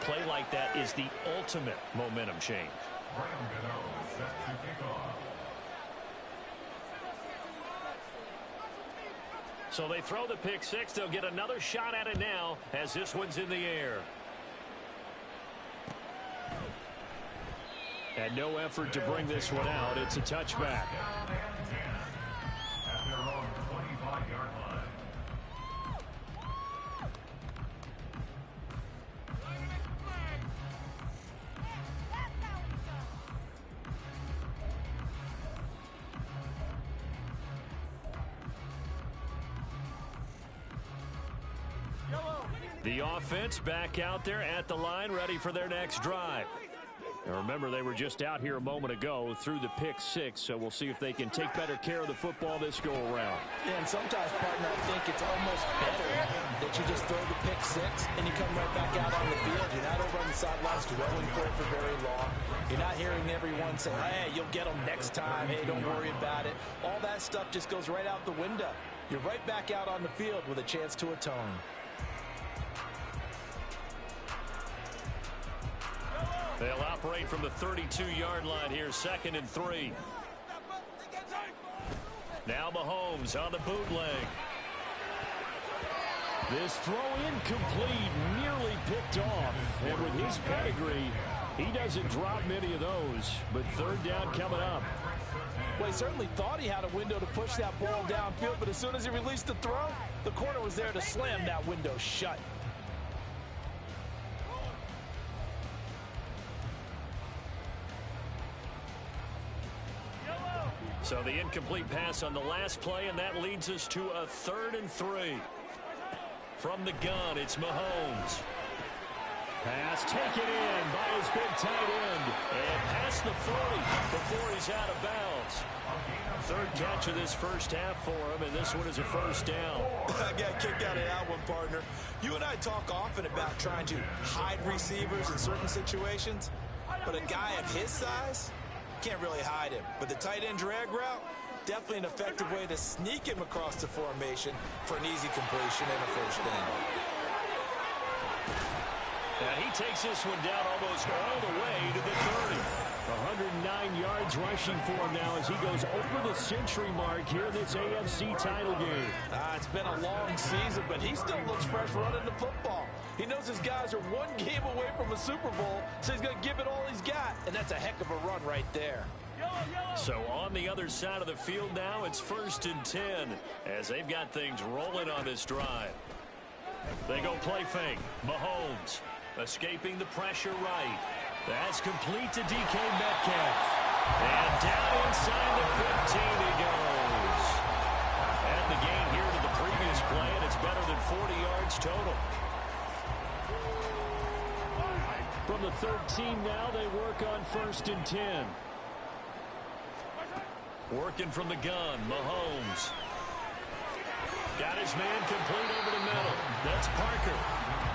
play like that is the ultimate momentum change. So they throw the pick six. They'll get another shot at it now as this one's in the air. And no effort to bring this one out. It's a touchback. The offense back out there at the line, ready for their next drive. Now remember, they were just out here a moment ago through the pick six, so we'll see if they can take better care of the football this go-around. Yeah, and sometimes, partner, I think it's almost better that you just throw the pick six and you come right back out on the field. You're not over on the sidelines dwelling for it for very long. You're not hearing everyone say, hey, you'll get them next time. Hey, don't worry about it. All that stuff just goes right out the window. You're right back out on the field with a chance to atone. They'll operate from the 32-yard line here, 2nd and 3. Now Mahomes on the bootleg. This throw incomplete, nearly picked off. And with his pedigree, he doesn't drop many of those. But 3rd down coming up. Well, he certainly thought he had a window to push that ball downfield, but as soon as he released the throw, the corner was there to slam that window shut. So the incomplete pass on the last play, and that leads us to a 3rd and 3. From the gun, it's Mahomes. Pass taken in by his big tight end. And past the 40 before he's out of bounds. 3rd catch of this first half for him, and this one is a 1st down. I got kicked out of that one, partner. You and I talk often about trying to hide receivers in certain situations, but a guy of his size can't really hide him. But the tight end drag route, definitely an effective way to sneak him across the formation for an easy completion and a 1st down. And he takes this one down almost all the way to the 30. 109 yards rushing for him now as he goes over the century mark here in this AFC title game. It's been a long season, but he still looks fresh running the football. He knows his guys are one game away from a Super Bowl, so he's going to give it all he's got, and that's a heck of a run right there. So on the other side of the field now, it's 1st and 10 as they've got things rolling on this drive. They go play fake. Mahomes escaping the pressure right. That's complete to DK Metcalf. And down inside the 15 he goes. And the gain here to the previous play, and it's better than 40 yards total. From the 13 now, they work on 1st and 10. Working from the gun, Mahomes. Got his man complete over the middle. That's Parker.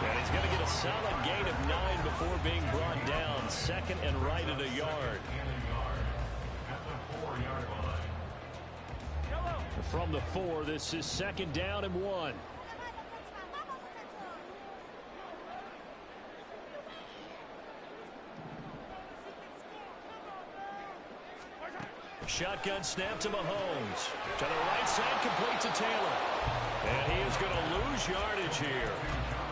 And he's going to get a solid gain of 9 before being brought down. 2nd and right at a yard. From the 4, this is 2nd down and 1. Shotgun snap to Mahomes. To the right side, complete to Taylor. And he is going to lose yardage here.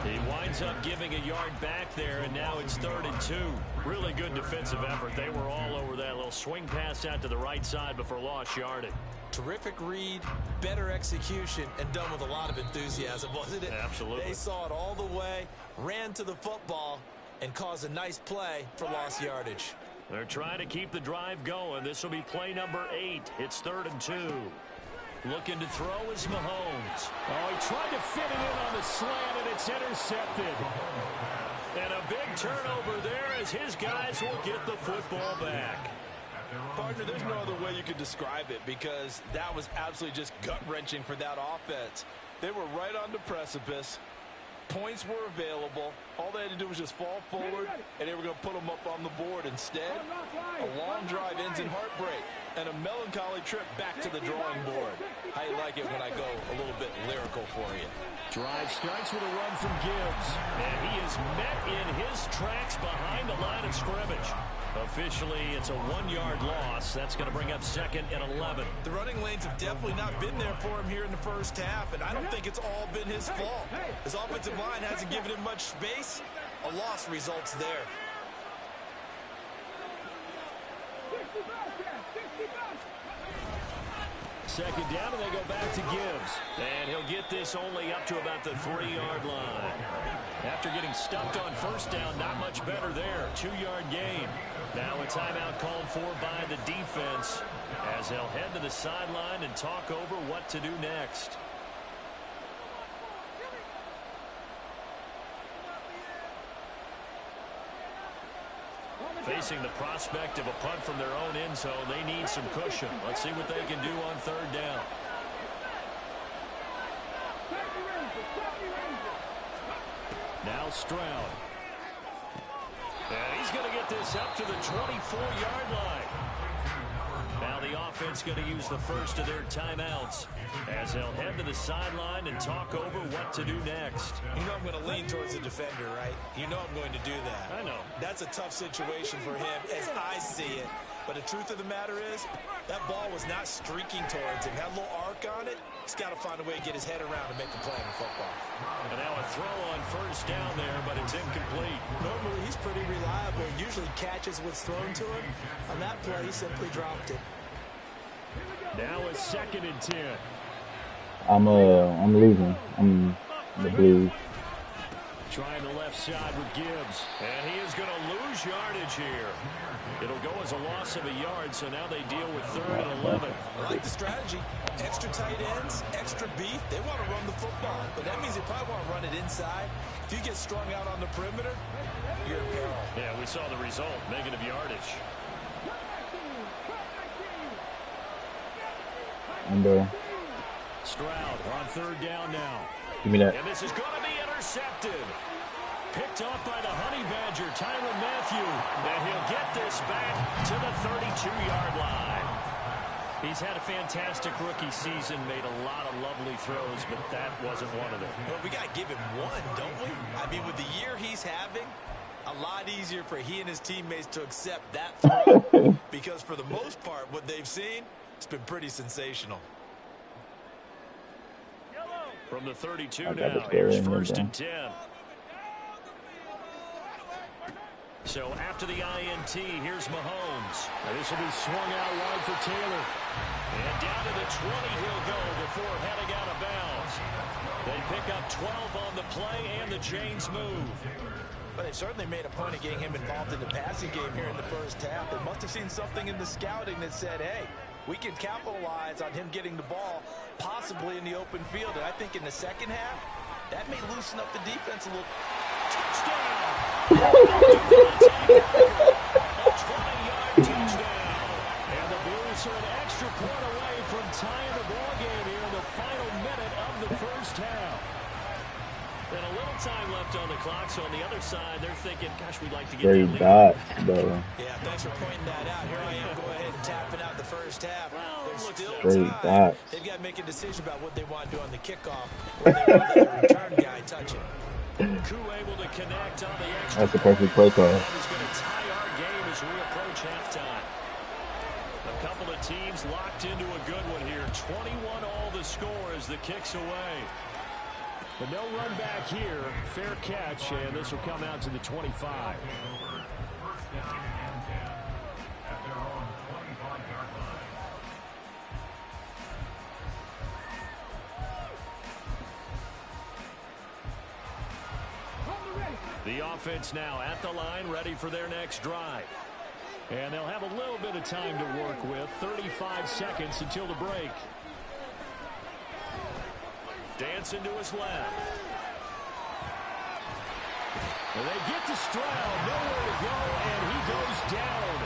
He winds up giving a yard back there, and now it's 3rd and 2. Really good defensive effort. They were all over that little swing pass out to the right side before lost yardage. Terrific read, better execution, and done with a lot of enthusiasm, wasn't it? Absolutely. They saw it all the way, ran to the football, and caused a nice play for lost yardage. They're trying to keep the drive going. This will be play number 8. It's 3rd and 2. Looking to throw is Mahomes. Oh, he tried to fit it in on the slant, and it's intercepted. And a big turnover there as his guys will get the football back. Partner, there's no other way you could describe it because that was absolutely just gut-wrenching for that offense. They were right on the precipice, points were available. All they had to do was just fall forward, and they were going to put them up on the board. Instead, a long drive ends in heartbreak and a melancholy trip back to the drawing board. How you like it when I go a little bit lyrical for you? Drive starts with a run from Gibbs. And he is met in his tracks behind the line of scrimmage. Officially, it's a 1-yard loss. That's going to bring up 2nd and 11. The running lanes have definitely not been there for him here in the first half, and I don't think it's all been his fault. His offensive line hasn't given him much space. A loss results there. Second down, and they go back to Gibbs. And he'll get this only up to about the 3-yard line. After getting stuffed on first down, not much better there. 2-yard gain. Now a timeout called for by the defense as they'll head to the sideline and talk over what to do next. Facing the prospect of a punt from their own end zone, they need some cushion. Let's see what they can do on 3rd down. Now Stroud. And he's going to get this up to the 24-yard line. Now the offense going to use the first of their timeouts as they'll head to the sideline and talk over what to do next. You know I'm going to lean towards the defender, right? You know I'm going to do that. I know. That's a tough situation for him as I see it. But the truth of the matter is, that ball was not streaking towards him. Had a little arc on it. He's got to find a way to get his head around and make a play in football. And now a throw on first down there, but it's incomplete. Normally, he's pretty reliable. Usually catches what's thrown to him. On that play, he simply dropped it. Now a 2nd and 10. I'm losing. I'm the Blues. Trying the left side with Gibbs. And he is going to lose yardage here. It'll go as a loss of a yard, so now they deal with 3rd and 11. I like the strategy. Extra tight ends, extra beef. They want to run the football, but that means they probably want to run it inside. If you get strung out on the perimeter, you're in peril. Yeah, we saw the result, negative yardage. Stroud on 3rd down now. Give me that. And this is going to be intercepted. Picked off by the Honey Badger, Tyrann Mathieu. And he'll get this back to the 32-yard line. He's had a fantastic rookie season, made a lot of lovely throws, but that wasn't one of them. Well, we got to give him one, don't we? I mean, with the year he's having, a lot easier for he and his teammates to accept that throw. Because for the most part, what they've seen, it's been pretty sensational. From the 32 now, here's 1st and 10. So after the INT, here's Mahomes. And this will be swung out wide for Taylor. And down to the 20 he'll go before heading out of bounds. They pick up 12 on the play, and the chains move. But they certainly made a point of getting him involved in the passing game here in the first half. They must have seen something in the scouting that said, hey, we can capitalize on him getting the ball, possibly in the open field. And I think in the second half, that may loosen up the defense a little. Touchdown! A 20-yard touchdown. And the Blues are an extra point away from tying the ball game here in the final minute of the first half. And a little time left on the clock, so on the other side, they're thinking, gosh, we'd like to get Very that lead. bad, though. Yeah, thanks for pointing that out. Here I am, go ahead and tapping out the first half. There's still Very time. bad. They've got to make a decision about what they want to do on the kickoff, or they want to let the return guy touch it. Koo able to connect on the extra. That's the perfect play call. That is going to tie our game as we approach halftime. A couple of teams locked into a good one here. 21 all the score as the kick's away. But no run back here. Fair catch, and this will come out to the 25. The offense now at the line, ready for their next drive. And they'll have a little bit of time to work with. 35 seconds until the break. Dancing to his left. And they get to Stroud. Nowhere to go, and he goes down.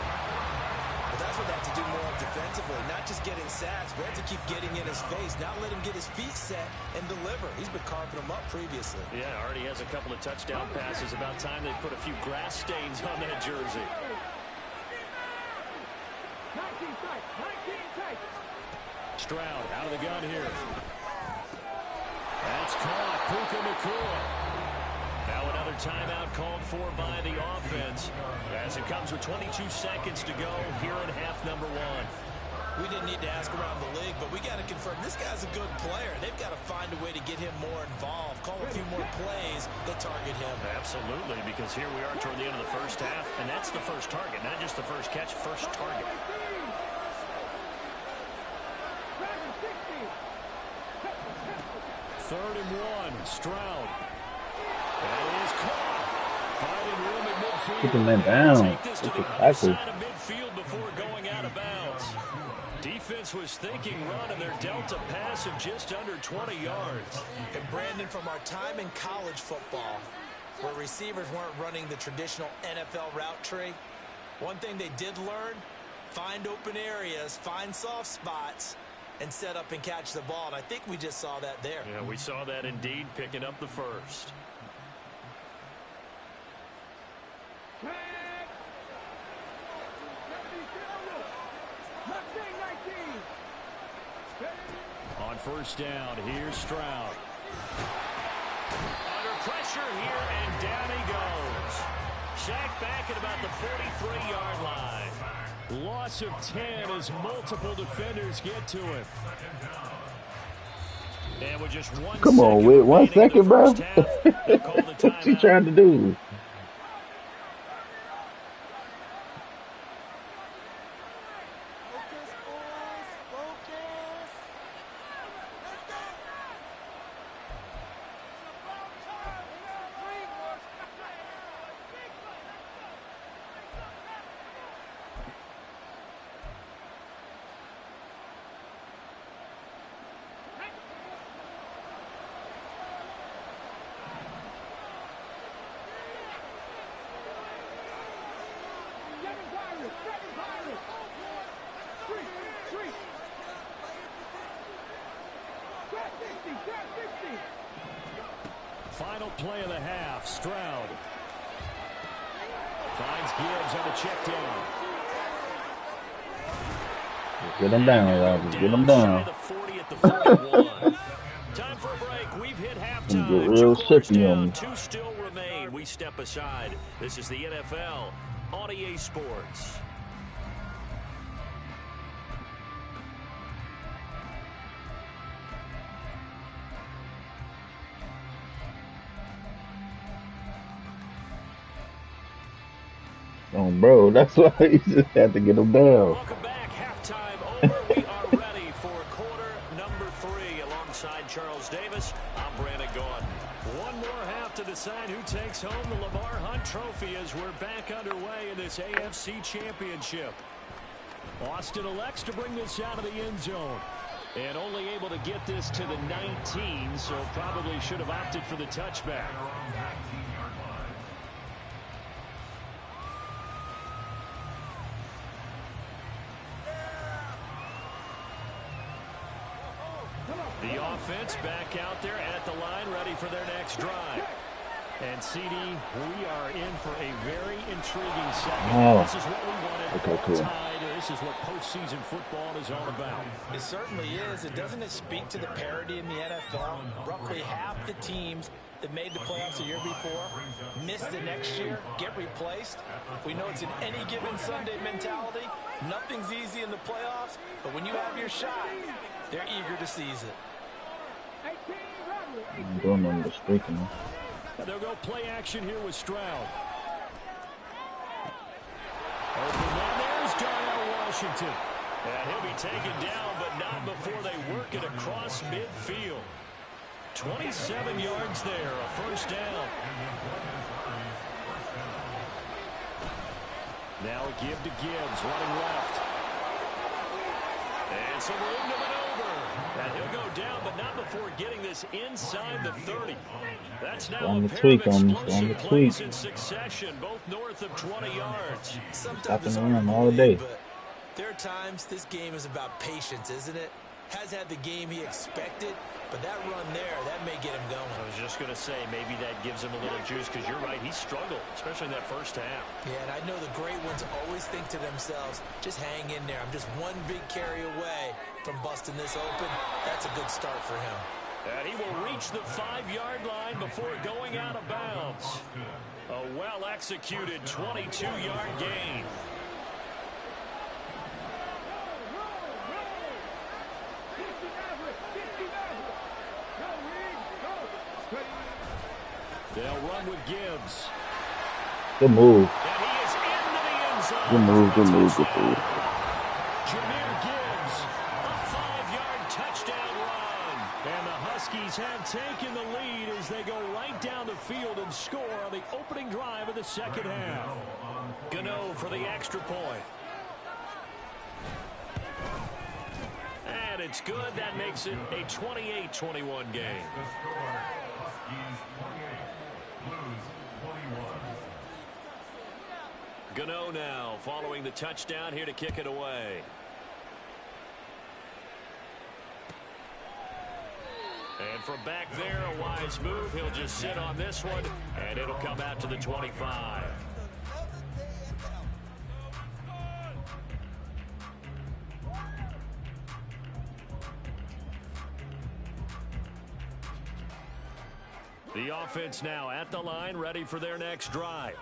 But that's what they have to do more defensively, not just getting sacks, but have to keep getting in his face. Now let him get his feet set and deliver. He's been carving them up previously. Yeah, already has a couple of touchdown passes. About time they put a few grass stains on that jersey. Stroud out of the gun here. That's caught. Puka Nacua. Now another timeout called for by the offense as it comes with 22 seconds to go here in half number one. We didn't need to ask around the league, but we got to confirm this guy's a good player. They've got to find a way to get him more involved, call a few more plays that target him. Absolutely, because here we are toward the end of the first half, and that's the first target, not just the first catch, first target. Third and one, Stroud. That is caught. Finding room in midfield. Keep him down. Take this to the other side of midfield before going out of bounds. Defense was thinking run, and they're dealt a pass of just under 20 yards. And Brandon, from our time in college football, where receivers weren't running the traditional NFL route tree, one thing they did learn, find open areas, find soft spots, and set up and catch the ball. And I think we just saw that there. Yeah, we saw that indeed, picking up the first. On first down, here's Stroud. Under pressure here, and down he goes. Sacked back at about the 43-yard line. Loss of 10 as multiple defenders get to him. And with just one Come on, wait 1 second, bro. What What you trying to do? Final play of the half, Stroud. Finds Gibbs on the check down. Get him down, Robbie. Get him down. The 40 at the 41. Time for a break. We've hit halftime. Get real sippy on me. Two still remain. We step aside. This is the NFL on EA Sports. Oh, bro, that's why you just had to get him down. Welcome back. Halftime over. We are ready for quarter number 3. Alongside Charles Davis, I'm Brandon Gaudin. One more half to decide who takes home the Lamar Hunt Trophy as we're back underway in this AFC Championship. Austin elects to bring this out of the end zone. And only able to get this to the 19, so probably should have opted for the touchback. The offense back out there at the line, ready for their next drive. And CD, we are in for a very intriguing second. Oh. This is what we wanted. Okay, cool. Tied. This is what postseason football is all about. It certainly is. And doesn't it speak to the parity in the NFL? Roughly half the teams that made the playoffs the year before miss the next year, get replaced. We know it's an any given Sunday mentality. Nothing's easy in the playoffs, but when you have your shot, they're eager to seize it. I'm doing on the streaking. They'll go play action here with Stroud. Open one, there's Darnell Washington. And he'll be taken down, but not before they work it across midfield. 27 yards there, a first down. Now a give to Gibbs, running left. And some room to maneuver. And he'll go down, but not before getting this inside the 30. That's now On a the pair tweak, of on the explosive tweak. plays in succession, both north of 20 yards. Sometimes Stopping it's the hard run to all believe, day. but There are times this game is about patience, isn't it? Has had the game he expected, but that run there, that may get him going. I was just going to say, maybe that gives him a little juice, because you're right, he struggled, especially in that first half. Yeah, and I know the great ones always think to themselves, just hang in there. I'm just one big carry away from busting this open. That's a good start for him. And he will reach the 5-yard line before going out of bounds. A well-executed 22-yard gain. They'll run with Gibbs. Good move. And he is into the end zone. Good move, good move, good move. Jameer Gibbs, a 5-yard touchdown run. And the Huskies have taken the lead as they go right down the field and score on the opening drive of the second half. Gano for the extra point. And it's good. That makes it a 28-21 game. Gano now following the touchdown here to kick it away. And from back there, a wise move. He'll just sit on this one, and it'll come out to the 25. The offense now at the line, ready for their next drive.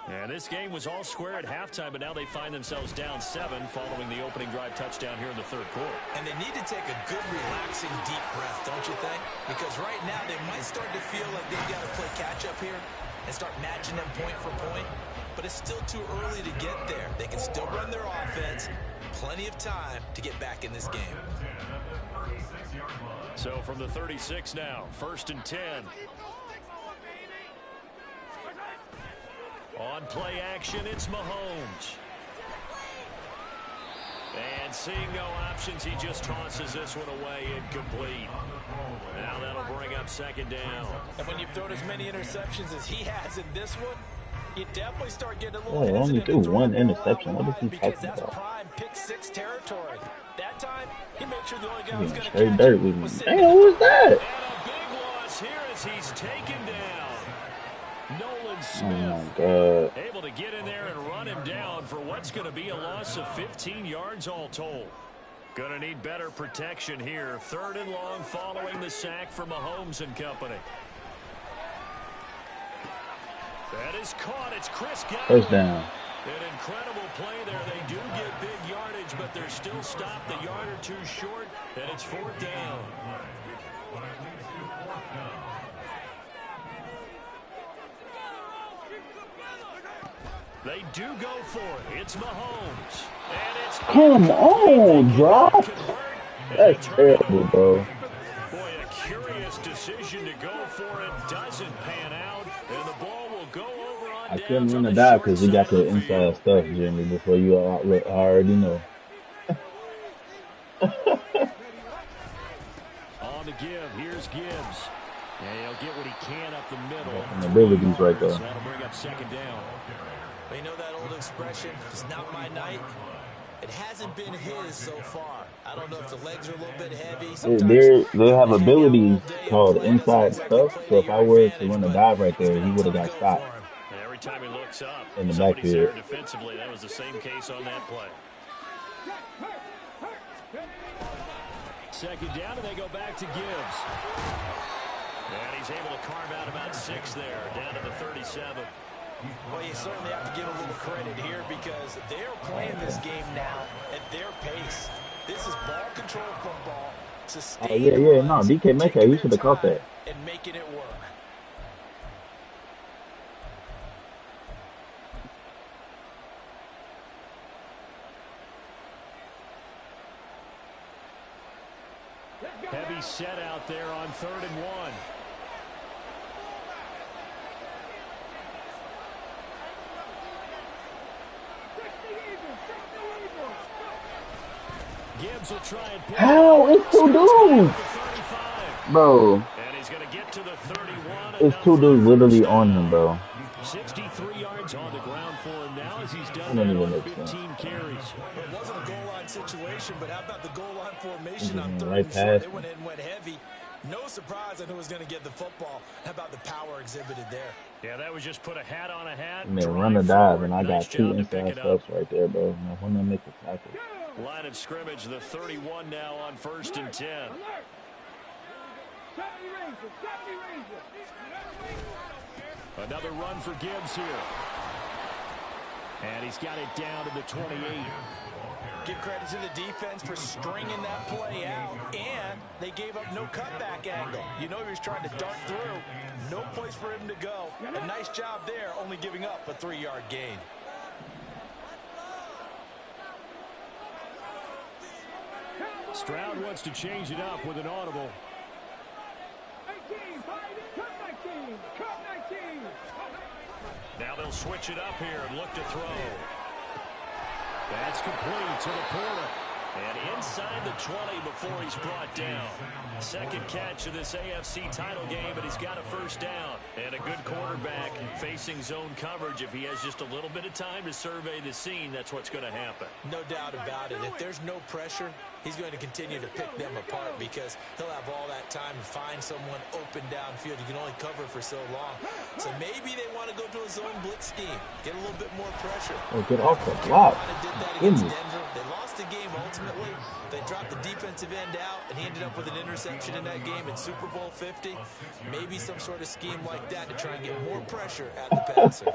And this game was all square at halftime, but now they find themselves down 7 following the opening drive touchdown here in the third quarter. And they need to take a good, relaxing, deep breath, don't you think? Because right now they might start to feel like they've got to play catch-up here and start matching them point for point. But it's still too early to get there. They can still run their offense. Plenty of time to get back in this game. So from the 36 now, 1st and 10. On play action, it's Mahomes. And seeing no options, he just tosses this one away incomplete. Now that'll bring up 2nd down. And when you've thrown as many interceptions as he has in this one, you definitely start getting a little only hesitant threw to throw one the ball interception. What is he because talking that's about? prime pick 6 territory. That time, he made sure the only guy who was going to Straight catch dirt him with was me. sitting Damn, in who the was that? And a big loss here as he's taken down. Nolan Smith. Oh my God. Able to get in there and run him down for what's going to be a loss of 15 yards all told. Going to need better protection here. 3rd and long following the sack from Mahomes and company. That is caught. It's Chris Godwin. First down. An incredible play there. They do get big yardage, but they're still stopped a yard or two short, and it's 4th down. They do go for it. It's Mahomes. And it's Come on, drop. That's terrible, bro. Boy, a curious decision to go for it. Doesn't pan out, and the ball will go over on I downs couldn't on run the a dive short because we side got of the the inside field. stuff, Jimmy, before you already know. On the give, here's Gibbs. And he'll get what he can up the middle. And the abilities right there. So that'll bring up 2nd down. Well, you know that old expression, it's not my night. It hasn't been his so far. I don't know if the legs are a little bit heavy. They have abilities called inside stuff. So if I were to run a dive right there, he would have got stopped. And every time he looks up, In the somebody's backfield. there defensively. That was the same case on that play. 2nd down, and they go back to Gibbs. And he's able to carve out about 6 there, down to the 37. Well, you certainly have to give a little credit here because they're playing this game now at their pace. This is ball control football. Oh, yeah, no, DK Metcalf, he should have caught that. And making it work. Heavy set out there on 3rd and 1. Gibbs will try and pick How? It's 2 dudes. Bro, and he's going to get to the 31. it's 2 dudes literally on him, bro. 63 yards It's on the ground for him now as he's done don't that even on make 15 sense. carries. It wasn't a goal line situation, but how about the goal line formation on third Right and short? past They went in and went heavy. No surprise on who was going to get the football. How about the power exhibited there? Yeah, that was just put a hat on a hat. Man, run or dive, and I got two inside stuffs right there, bro. Now, when I make the tackle. Line of scrimmage, the 31 now on 1st and 10. Another run for Gibbs here. And he's got it down to the 28. Give credit to the defense for stringing that play out, and they gave up no cutback angle. You know he was trying to dart through. No place for him to go. A nice job there, only giving up a 3-yard gain. Stroud wants to change it up with an audible. Now they'll switch it up here and look to throw. That's complete to the Porter. And inside the 20 before he's brought down. Second catch of this AFC title game, but he's got a first down. And a good quarterback facing zone coverage. If he has just a little bit of time to survey the scene, that's what's going to happen. No doubt about it. If there's no pressure, he's going to continue to pick them apart because he'll have all that time to find someone open downfield. You can only cover for so long. So maybe they want to go to a zone blitz scheme, get a little bit more pressure. Oh, get off the block. Did that against Denver. They lost the game ultimately. They dropped the defensive end out, and he ended up with an interception in that game in Super Bowl 50. Maybe some sort of scheme like that to try and get more pressure at the passer.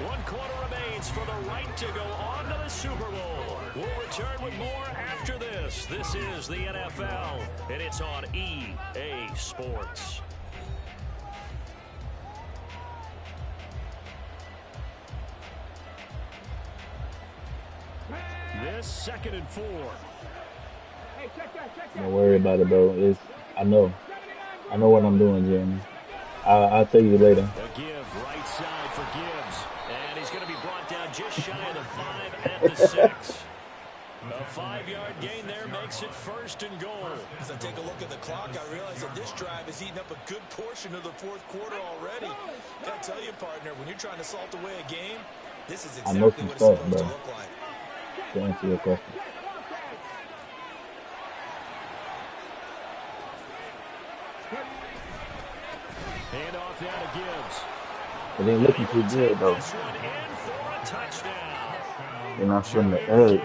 One quarter remains for the right to go on to the Super Bowl. We'll return with more after this. This is the NFL, and it's on EA Sports. This 2nd and 4. Don't worry about it, bro. I know what I'm doing, Jeremy. I'll tell you later. A give right side for Gibbs, and he's going to be brought down just shy of the 5 at the 6. A 5-yard gain there makes it 1st and goal. As I take a look at the clock, I realize that this drive has eaten up a good portion of the 4th quarter already. Gotta tell you, partner, when you're trying to salt away a game, this is exactly what it's supposed to look like. To answer your question. Hand off down to Gibbs. It ain't looking too good, though. They're not showing the edge.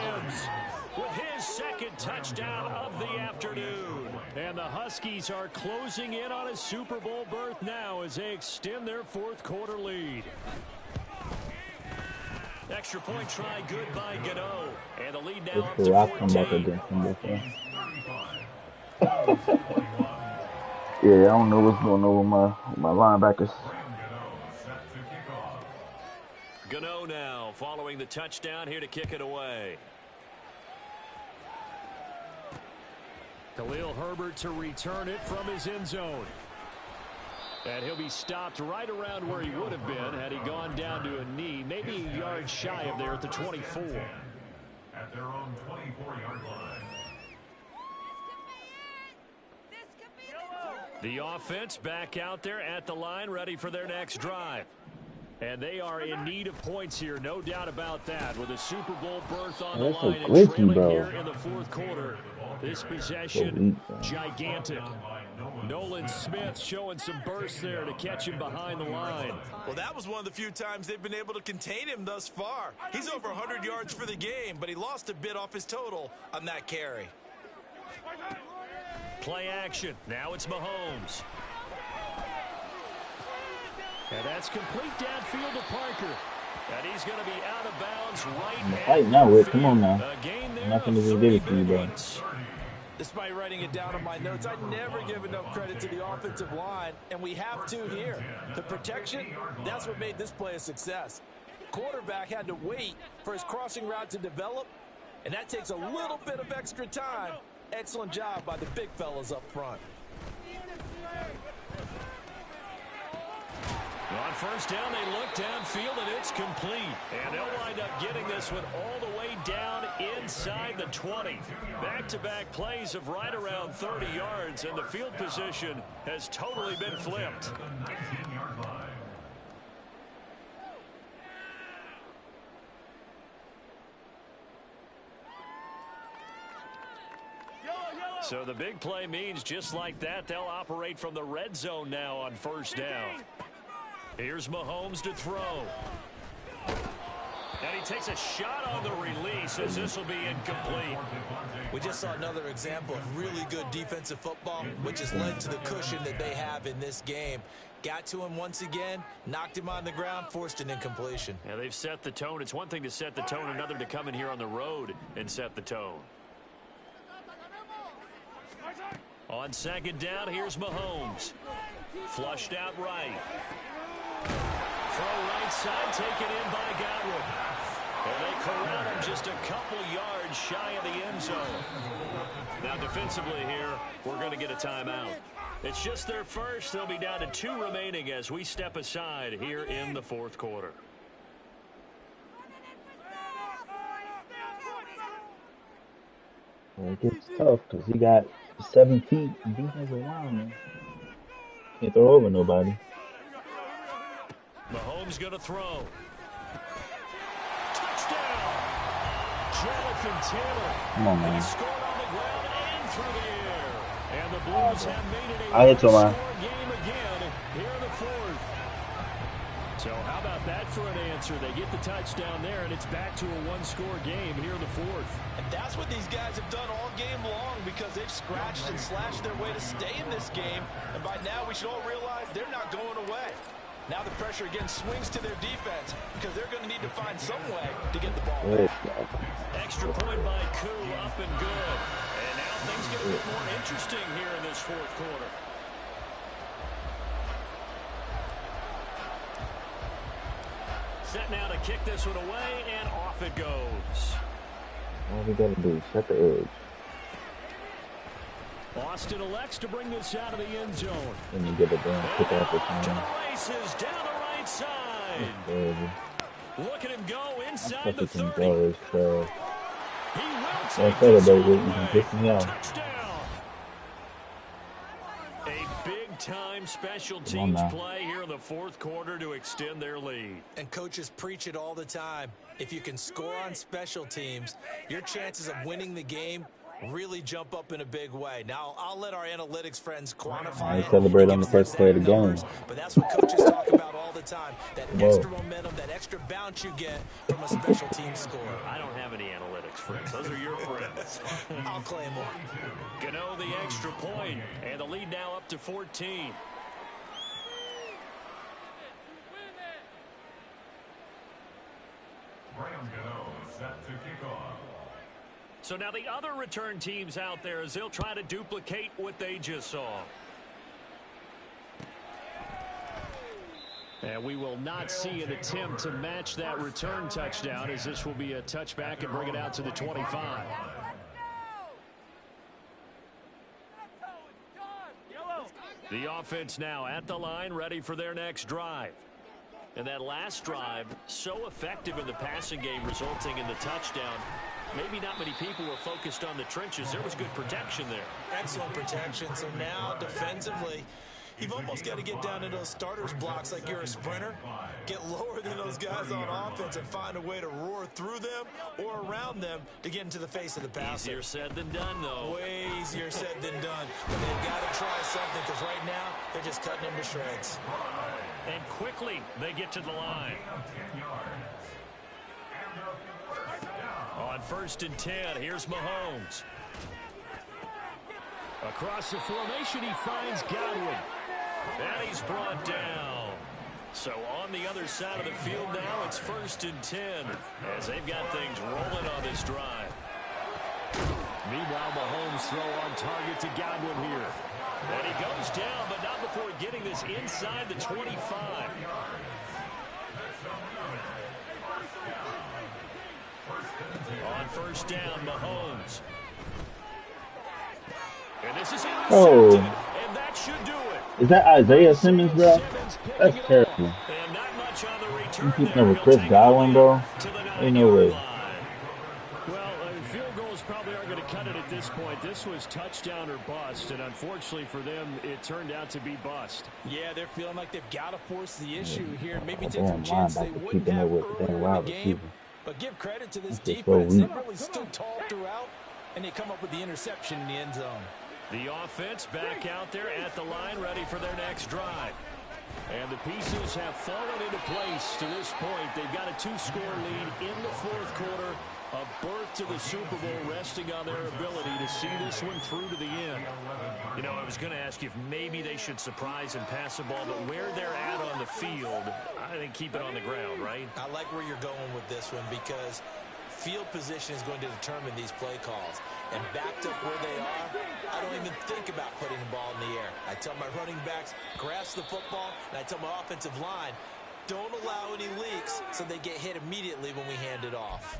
With his 2nd touchdown of the afternoon. And the Huskies are closing in on a Super Bowl berth now as they extend their 4th quarter lead. Extra point try good by Gano. And the lead now up to 14. Yeah, I don't know what's going on with my linebackers. Gano now following the touchdown here to kick it away. Khalil Herbert to return it from his end zone. And he'll be stopped right around where he would have been had he gone down to a knee, maybe a yard shy of there at the 24. At their own 24-yard line. The offense back out there at the line, ready for their next drive. And they are in need of points here, no doubt about that. With a Super Bowl berth on the line and trailing here in the 4th quarter. This possession, gigantic. Nolan Smith showing some bursts there to catch him behind the line. Well, that was one of the few times they've been able to contain him thus far. He's over 100 yards for the game, but he lost a bit off his total on that carry. Play action. Now it's Mahomes. And that's complete downfield to Parker. And he's going to be out of bounds right now, Whit. Come on now. Nothing to give it to you, bro. Despite writing it down in my notes, I never give enough credit to the offensive line, and we have to here. The protection, that's what made this play a success. Quarterback had to wait for his crossing route to develop, and that takes a little bit of extra time. Excellent job by the big fellas up front. On first down, they look downfield, and it's complete. And they'll wind up getting this one all the way down inside the 20. Back-to-back plays of right around 30 yards, and the field position has totally been flipped. 19-yard line. So the big play means just like that, they'll operate from the red zone now on first down. Here's Mahomes to throw. And he takes a shot on the release as this will be incomplete. We just saw another example of really good defensive football, which has led to the cushion that they have in this game. Got to him once again, knocked him on the ground, forced an incompletion. Yeah, they've set the tone. It's one thing to set the tone, another to come in here on the road and set the tone. On second down, here's Mahomes. Flushed out right. Throw right side, taken in by Godwin. And they corral him just a couple yards shy of the end zone. Now defensively here, we're going to get a timeout. It's just their first. They'll be down to 2 remaining as we step aside here in the fourth quarter. Well, it gets tough because he got 7 feet defensive lineman. Can't throw over nobody. Mahomes going to throw. Touchdown! Jonathan Taylor. Come on, man. He scored on the ground and through the air. And the Blues have made it a I hit to one-score him. game again here in the fourth. So how about that for an answer? They get the touchdown there, and it's back to a one-score game here in the fourth. And that's what these guys have done all game long because they've scratched and slashed their way to stay in this game. And by now we should all realize they're not going away. Now the pressure again swings to their defense because they're going to need to find some way to get the ball back. Extra point by Koo, up and good. And now things get a bit more interesting here in this fourth quarter. Set now to kick this one away, and off it goes. All we got to do is set the edge. Austin elects to bring this out of the end zone. And you get a damn kick off the To time. the races, down the right side. Look at him go inside the 30. He will take this one You can piss me away. off. Touchdown. A big-time special teams now. play here in the fourth quarter to extend their lead. And coaches preach it all the time. If you can score on special teams, your chances of winning the game really jump up in a big way. Now, I'll let our analytics friends quantify it. Celebrate on and the give us first play of the exact game. numbers, but that's what coaches talk about all the time. That Whoa. extra momentum, that extra bounce you get from a special team score. I don't have any analytics friends. Those are your friends. I'll claim one. Gano the extra point, and the lead now up to 14. Graham Gano set to kick off. So now the other return teams out there as they'll try to duplicate what they just saw. And we will not see an attempt to match that return touchdown as this will be a touchback and bring it out to the 25. The offense now at the line, ready for their next drive. And that last drive, so effective in the passing game, resulting in the touchdown. Maybe not many people were focused on the trenches. There was good protection there. Excellent protection. So now, defensively, you've almost got to get down to those starters blocks like you're a sprinter. Get lower than those guys on offense and find a way to roar through them or around them to get into the face of the passer. Easier said than done, though. Way easier said than done. But they've got to try something because right now, they're just cutting them to shreds. And quickly, they get to the line. On first and 10, here's Mahomes. Across the formation, he finds Godwin. And he's brought down. So on the other side of the field now, it's first and 10 as they've got things rolling on this drive. Meanwhile, Mahomes throw on target to Godwin here. And he goes down, but not before getting this inside the 25. On first down, Mahomes. And this is intercepted, and that should do it. Is that Isaiah Simmons, bro? Simmons That's picking it off. terrible. And not much on the You return keep there. with He'll Chris take it Godwin, away bro. to the Ain't no 9-yard way. line. Well, field goals probably aren't going to cut it at this point. This was touchdown or bust, and unfortunately for them, it turned out to be bust. Yeah, they're feeling like they've got to force the issue here. Maybe That take some damn chance they linebacker wouldn't keeping up have with the damn earlier in wide the game. receiver. But give credit to this That's just so defense. They weak. really stood tall throughout, and they come up with the interception in the end zone. The offense back out there at the line, ready for their next drive. And the pieces have fallen into place to this point. They've got a 2-score lead in the fourth quarter. A berth to the Super Bowl resting on their ability to see this one through to the end. You know, I was going to ask you if maybe they should surprise and pass the ball, but where they're at on the field, I think keep it on the ground, right? I like where you're going with this one because field position is going to determine these play calls. And backed up where they are, I don't even think about putting the ball in the air. I tell my running backs, grasp the football, and I tell my offensive line, don't allow any leaks so they get hit immediately when we hand it off.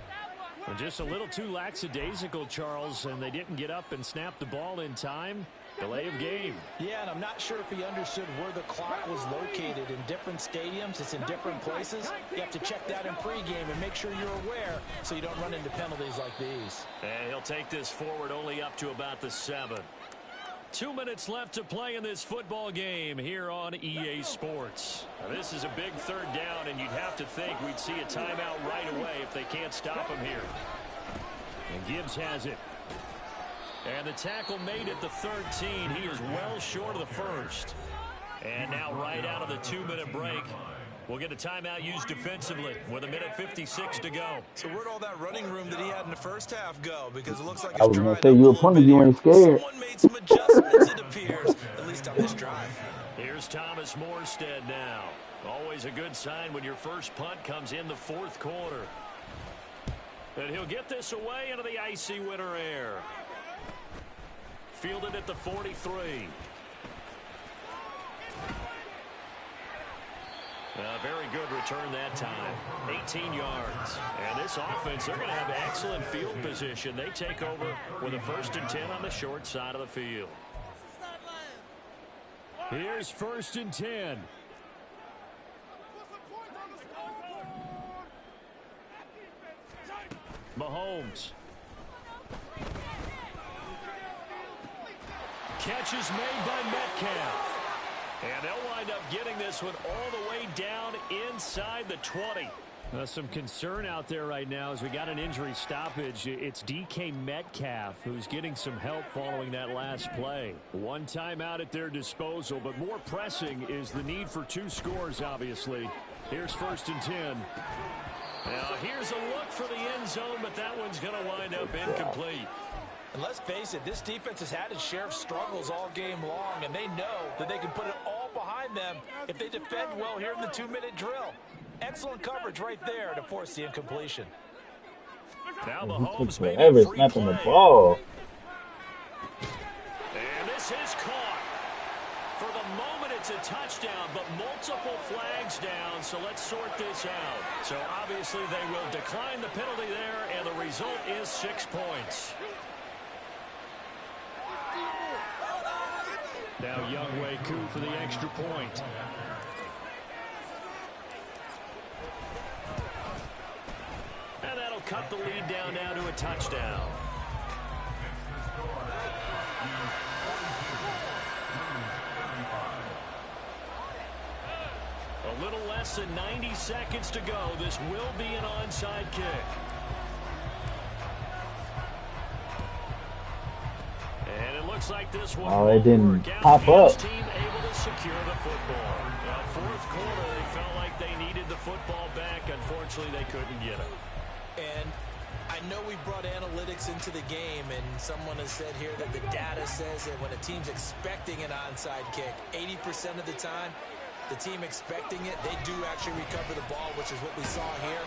Well, just a little too lackadaisical, Charles, and they didn't get up and snap the ball in time. Delay of game. Yeah, and I'm not sure if he understood where the clock was located. In different stadiums, it's in different places. You have to check that in pregame and make sure you're aware so you don't run into penalties like these. And he'll take this forward only up to about the 7. 2 minutes left to play in this football game here on EA Sports. Now, this is a big third down, and you'd have to think we'd see a timeout right away if they can't stop him here. And Gibbs has it. And the tackle made at the 13. He is well short of the first. And now right out of the 2-minute break, we'll get a timeout used defensively with 1:56 to go. So where'd all that running room that he had in the first half go? Because it looks like I it's was gonna dried say up you a were little punting, bit you here. ain't scared. Someone made some adjustments, it appears, at least on this drive. Here's Thomas Morstead now. Always a good sign when your first punt comes in the fourth quarter. And he'll get this away into the icy winter air. Fielded at the 43. A very good return that time. 18 yards. And this offense, they're going to have excellent field position. They take over with a 1st and 10 on the short side of the field. Here's 1st and 10. Mahomes. Catch is made by Metcalf. And they'll wind up getting this one all the way down inside the 20. Some concern out there right now as we got an injury stoppage. It's DK Metcalf who's getting some help following that last play. One timeout at their disposal, but more pressing is the need for 2 scores, obviously. Here's 1st and 10. Now, here's a look for the end zone, but that one's going to wind up incomplete. And let's face it, this defense has had its share of struggles all game long, and they know that they can put it all behind them if they defend well here in the 2-minute drill. Excellent coverage right there to force the incompletion. Now He Mahomes took made forever a free snapping the play. ball. And this is caught. For the moment, it's a touchdown, but multiple flags down, so let's sort this out. So obviously they will decline the penalty there, and the result is 6 points. Now Younghoe Koo for the extra point. And that'll cut the lead down now to a touchdown. A little less than 90 seconds to go. This will be an onside kick. And it looks like this one Oh, it didn't work out. pop up. His team able to secure the football. Now, fourth quarter, they felt like they needed the football back. Unfortunately, they couldn't get it. And I know we brought analytics into the game, and someone has said here that the data says that when a team's expecting an onside kick, 80% of the time, the team expecting it, they do actually recover the ball, which is what we saw here.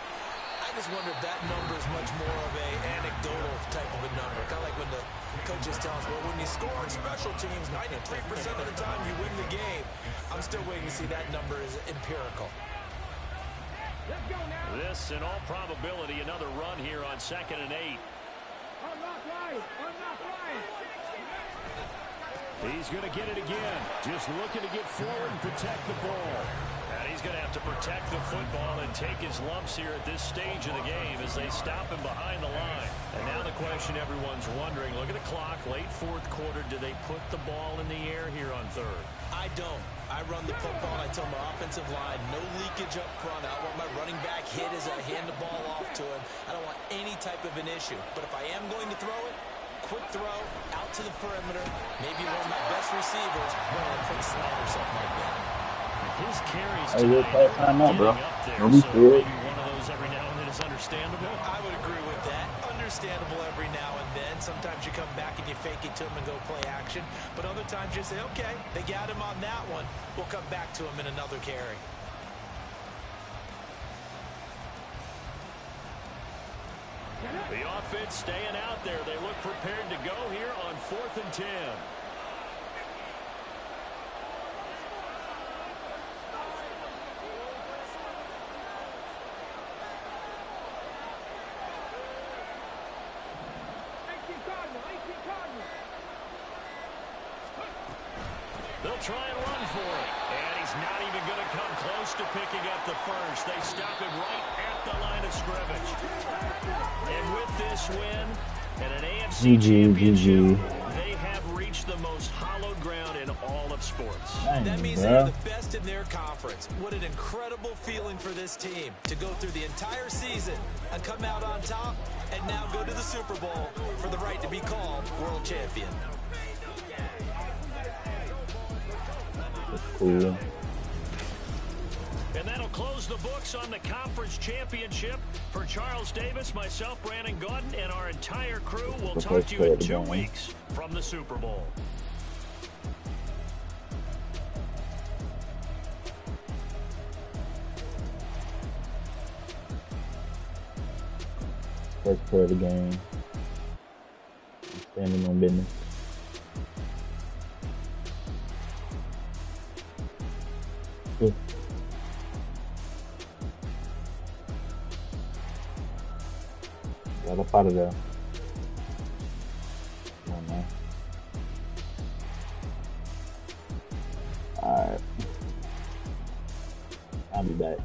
I just wonder if that number is much more of a anecdotal type of a number. Kind of like when the coaches tell us, well, when you score on special teams, 93% of the time you win the game. I'm still waiting to see that number is empirical. This, in all probability, another run here on 2nd and 8. He's going to get it again. Just looking to get forward and protect the ball. And he's going to have to protect the football and take his lumps here at this stage of the game as they stop him behind the line. And now the question everyone's wondering, look at the clock, late fourth quarter, do they put the ball in the air here on third? I don't. I run the football, and I tell my offensive line, no leakage up front. I want my running back hit as I hand the ball off to him. I don't want any type of an issue. But if I am going to throw it, quick throw, out to the perimeter, maybe one of my best receivers running a quick slant or something like that. His carries Hey, we'll tonight pass time out, bro. getting up there, Don't be so scared. maybe one of those every now and then is understandable. I would agree with that. Understandable every now and then. Sometimes you come back and you fake it to him and go play action. But other times you say, okay, they got him on that one. We'll come back to him in another carry. The offense staying out there. They look prepared to go here on 4th and 10. They'll try and run for it. And he's not even going to come close to picking up the first. They stop him right at the line of scrimmage. And with this win and an AFC Championship, they have reached the most hallowed ground in all of sports. That means they're the best in their conference. What an incredible feeling for this team to go through the entire season and come out on top and now go to the Super Bowl for the right to be called world champion. Cool. And that'll close the books on the conference championship. For Charles Davis, myself, Brandon Gaudin, and our entire crew, we'll talk to you in 2 weeks from the Super Bowl. First play of the game. Standing on business. Good. Got up out of there. Come on, man. Alright. I'll be back.